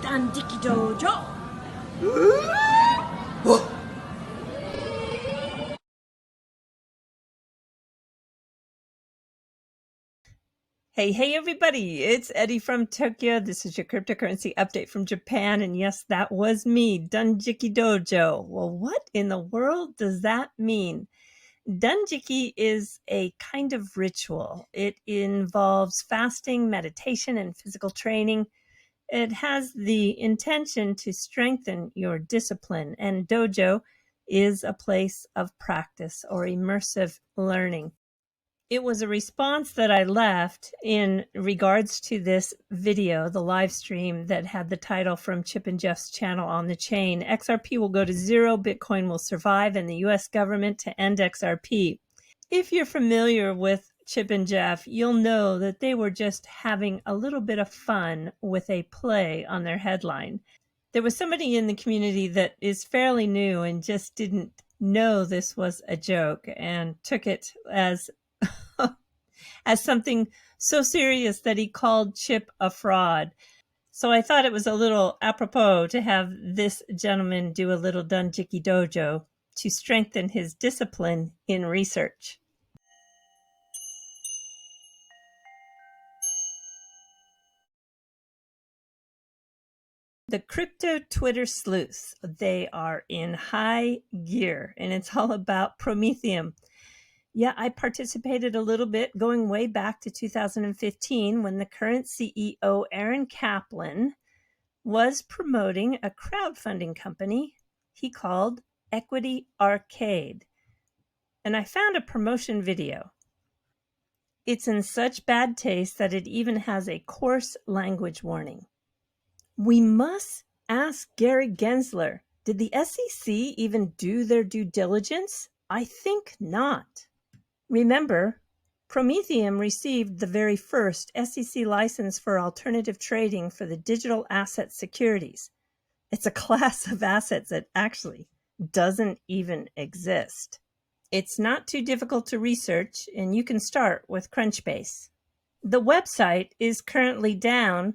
Dandiki Dojo. Hey, everybody, it's Eddie from Tokyo. This is your cryptocurrency update from Japan. And yes, that was me, Dunjiki Dojo. Well, what in the world does that mean? Dunjiki is a kind of ritual. It involves fasting, meditation, and physical training. It has the intention to strengthen your discipline, and dojo is a place of practice or immersive learning. It was a response that I left in regards to this video, the live stream that had the title from Chip and Jeff's channel on the chain. XRP will go to zero, Bitcoin will survive, and the US government to end XRP. If you're familiar with Chip and Jeff, you'll know that they were just having a little bit of fun with a play on their headline. There was somebody in the community that is fairly new and just didn't know this was a joke and took it as something so serious that he called Chip a fraud. So I thought it was a little apropos to have this gentleman do a little Dunjiki Dojo to strengthen his discipline in research. The crypto Twitter sleuths, they are in high gear, and it's all about Prometheum. Yeah, I participated a little bit going way back to 2015 when the current CEO, Aaron Kaplan, was promoting a crowdfunding company he called Equity Arcade. And I found a promotion video. It's in such bad taste that it even has a coarse language warning. We must ask Gary Gensler, did the SEC even do their due diligence? I think not. Remember, Prometheum received the very first SEC license for alternative trading for the digital asset securities. It's a class of assets that actually doesn't even exist. It's not too difficult to research, and you can start with Crunchbase. The website is currently down,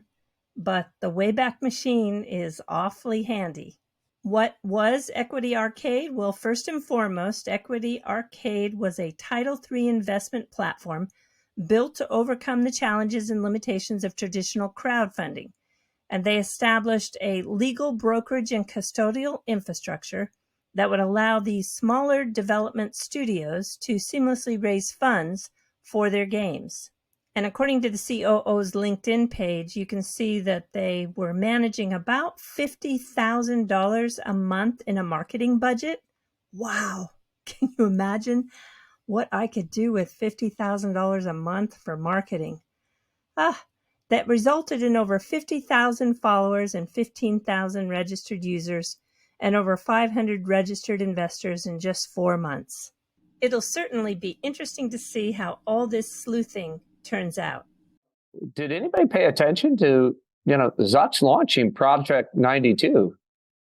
but the Wayback Machine is awfully handy. What was Equity Arcade? Well, first and foremost, Equity Arcade was a Title III investment platform built to overcome the challenges and limitations of traditional crowdfunding. And they established a legal brokerage and custodial infrastructure that would allow these smaller development studios to seamlessly raise funds for their games. And according to the COO's LinkedIn page, you can see that they were managing about $50,000 a month in a marketing budget. Wow. Can you imagine what I could do with $50,000 a month for marketing? That resulted in over 50,000 followers and 15,000 registered users and over 500 registered investors in just 4 months. It'll certainly be interesting to see how all this sleuthing turns out. Did anybody pay attention to, Zuck's launching Project 92,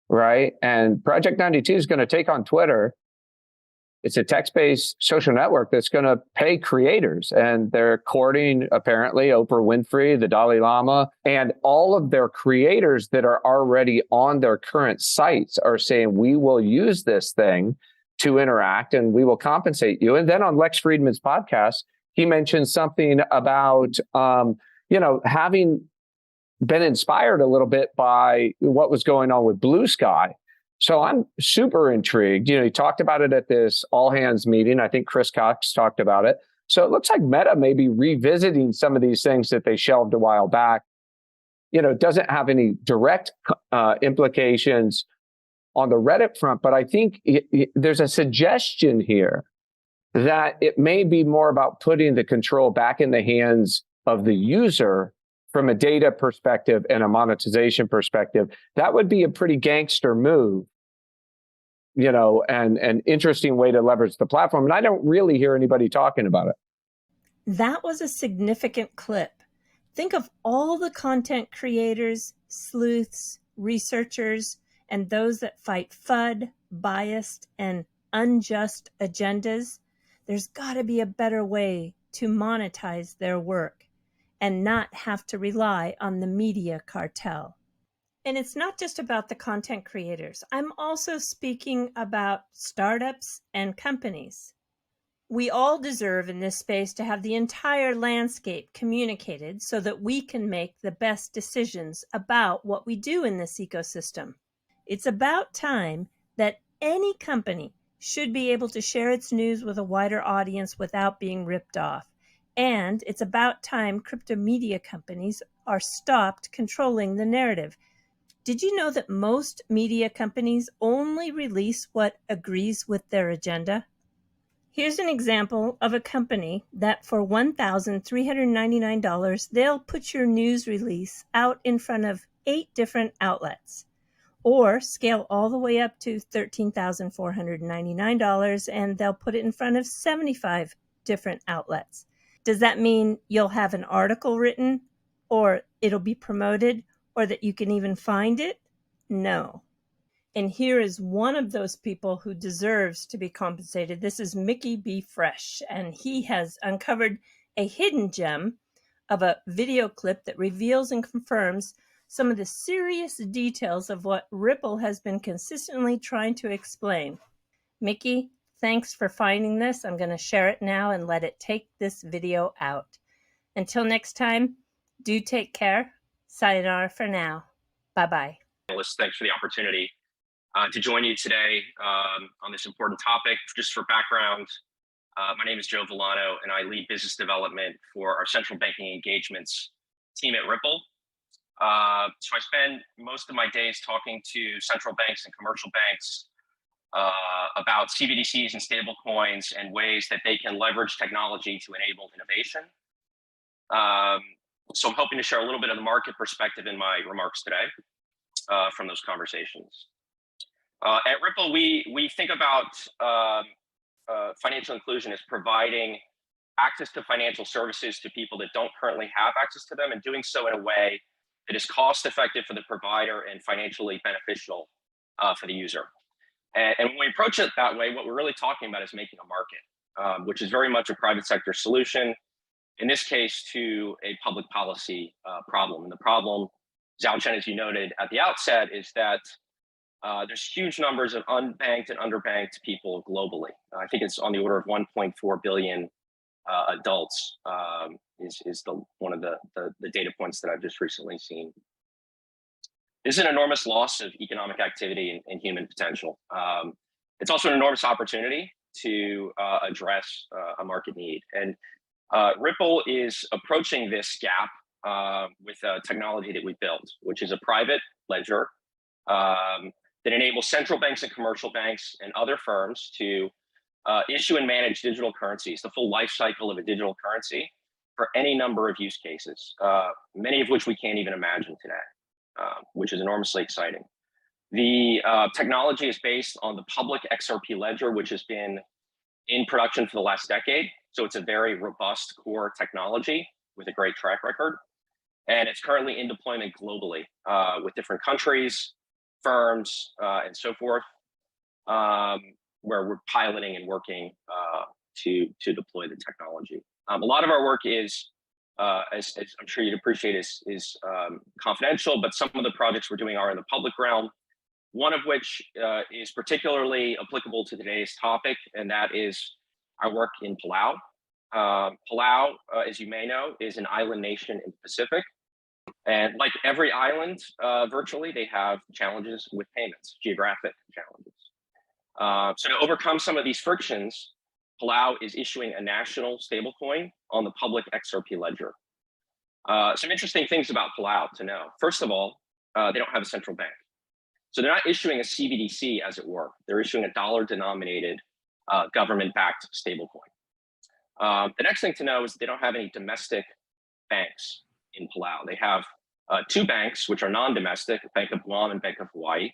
right? And Project 92 is going to take on Twitter. It's a text-based social network that's going to pay creators. And they're courting, apparently, Oprah Winfrey, the Dalai Lama, and all of their creators that are already on their current sites are saying, we will use this thing to interact and we will compensate you. And then on Lex Friedman's podcast, he mentioned something about, having been inspired a little bit by what was going on with Blue Sky. So I'm super intrigued. He talked about it at this all hands meeting. I think Chris Cox talked about it. So it looks like Meta may be revisiting some of these things that they shelved a while back. It doesn't have any direct implications on the Reddit front, but I think there's a suggestion here that it may be more about putting the control back in the hands of the user from a data perspective and a monetization perspective. That would be a pretty gangster move, and an interesting way to leverage the platform. And I don't really hear anybody talking about it. That was a significant clip. Think of all the content creators, sleuths, researchers, and those that fight FUD, biased, and unjust agendas. There's got to be a better way to monetize their work and not have to rely on the media cartel. And it's not just about the content creators. I'm also speaking about startups and companies. We all deserve in this space to have the entire landscape communicated so that we can make the best decisions about what we do in this ecosystem. It's about time that any company should be able to share its news with a wider audience without being ripped off. And it's about time crypto media companies are stopped controlling the narrative. Did you know that most media companies only release what agrees with their agenda? Here's an example of a company that for $1,399, they'll put your news release out in front of 8 different outlets, or scale all the way up to $13,499 and they'll put it in front of 75 different outlets. Does that mean you'll have an article written, or it'll be promoted, or that you can even find it? No. And here is one of those people who deserves to be compensated. This is Mickey B. Fresh, and he has uncovered a hidden gem of a video clip that reveals and confirms some of the serious details of what Ripple has been consistently trying to explain. Mickey, thanks for finding this. I'm going to share it now and let it take this video out. Until next time, do take care. Sayonara for now. Bye-bye. Thanks for the opportunity to join you today on this important topic. Just for background, my name is Joe Villano, and I lead business development for our central banking engagements team at Ripple. So I spend most of my days talking to central banks and commercial banks about CBDCs and stablecoins and ways that they can leverage technology to enable innovation. So I'm hoping to share a little bit of the market perspective in my remarks today from those conversations. At Ripple, we think about financial inclusion as providing access to financial services to people that don't currently have access to them, and doing so in a way that is cost effective for the provider and financially beneficial for the user. And when we approach it that way, what we're really talking about is making a market, which is very much a private sector solution, in this case, to a public policy problem. And the problem, Zhao Chen, as you noted at the outset, is that there's huge numbers of unbanked and underbanked people globally. I think it's on the order of 1.4 billion adults is one of the data points that I've just recently seen. This is an enormous loss of economic activity and human potential. It's also an enormous opportunity to address a market need. And Ripple is approaching this gap with a technology that we built, which is a private ledger that enables central banks and commercial banks and other firms to issue and manage digital currencies, the full life cycle of a digital currency for any number of use cases, many of which we can't even imagine today, which is enormously exciting. The technology is based on the public XRP ledger, which has been in production for the last decade. So it's a very robust core technology with a great track record. And it's currently in deployment globally with different countries, firms, and so forth, where we're piloting and working to deploy the technology. A lot of our work is, as I'm sure you'd appreciate, is confidential, but some of the projects we're doing are in the public realm, one of which is particularly applicable to today's topic, and that is our work in Palau. Palau, as you may know, is an island nation in the Pacific. And like every island, virtually, they have challenges with payments, geographic challenges. So to overcome some of these frictions, Palau is issuing a national stablecoin on the public XRP ledger. Some interesting things about Palau to know. First of all, they don't have a central bank. So they're not issuing a CBDC, as it were. They're issuing a dollar-denominated government-backed stablecoin. The next thing to know is they don't have any domestic banks in Palau. They have 2 banks, which are non-domestic, Bank of Guam and Bank of Hawaii.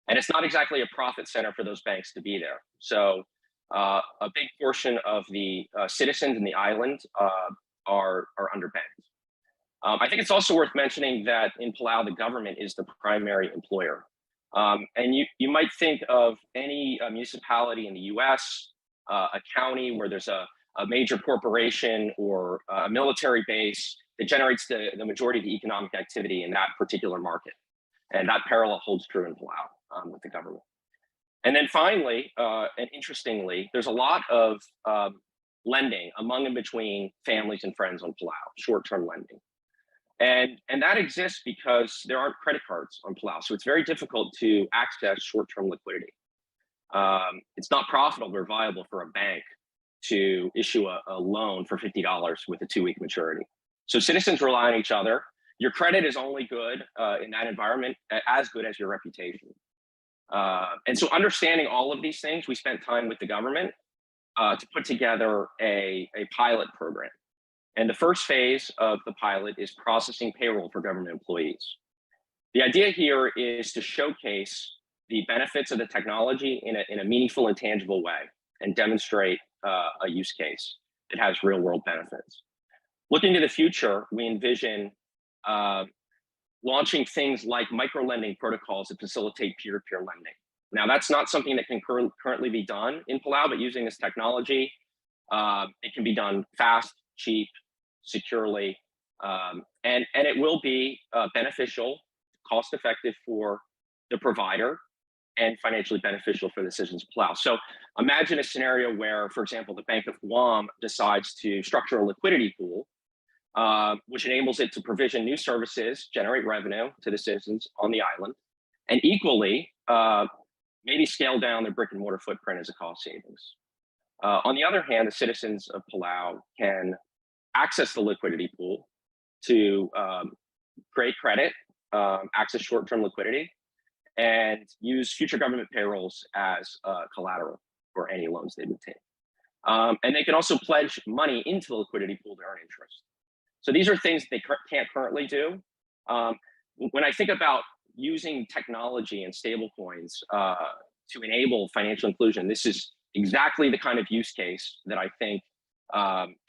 And it's not exactly a profit center for those banks to be there. So a big portion of the citizens in the island are underbanked. I think it's also worth mentioning that in Palau, the government is the primary employer. And you might think of any municipality in the US, a county where there's a major corporation or a military base that generates the majority of the economic activity in that particular market. And that parallel holds true in Palau with the government. And then finally, and interestingly, there's a lot of lending among and between families and friends on Palau, short-term lending. And that exists because there aren't credit cards on Palau. So it's very difficult to access short-term liquidity. It's not profitable or viable for a bank to issue a loan for $50 with a 2-week maturity. So citizens rely on each other. Your credit is only good in that environment, as good as your reputation. And so understanding all of these things, we spent time with the government to put together a pilot program. And the first phase of the pilot is processing payroll for government employees. The idea here is to showcase the benefits of the technology in a meaningful and tangible way and demonstrate a use case that has real world benefits. Looking to the future, we envision launching things like micro-lending protocols that facilitate peer-to-peer lending. Now, that's not something that can currently be done in Palau, but using this technology, it can be done fast, cheap, securely, and it will be beneficial, cost-effective for the provider, and financially beneficial for the citizens of Palau. So imagine a scenario where, for example, the Bank of Guam decides to structure a liquidity pool, which enables it to provision new services, generate revenue to the citizens on the island, and equally, maybe scale down their brick and mortar footprint as a cost savings. On the other hand, the citizens of Palau can access the liquidity pool to create credit, access short-term liquidity, and use future government payrolls as collateral for any loans they would take. And they can also pledge money into the liquidity pool to earn interest. So these are things they can't currently do. When I think about using technology and stablecoins to enable financial inclusion, this is exactly the kind of use case that I think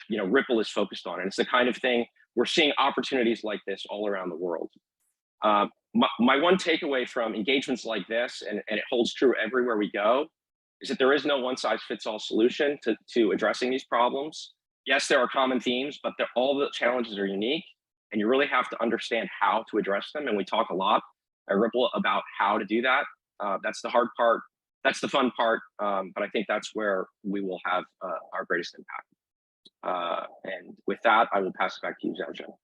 Ripple is focused on. And it's the kind of thing we're seeing opportunities like this all around the world. My one takeaway from engagements like this, and it holds true everywhere we go, is that there is no one-size-fits-all solution to addressing these problems. Yes, there are common themes, but all the challenges are unique, and you really have to understand how to address them. And we talk a lot at Ripple about how to do that. That's the hard part. That's the fun part. But I think that's where we will have our greatest impact. And with that, I will pass it back to you, Zhao.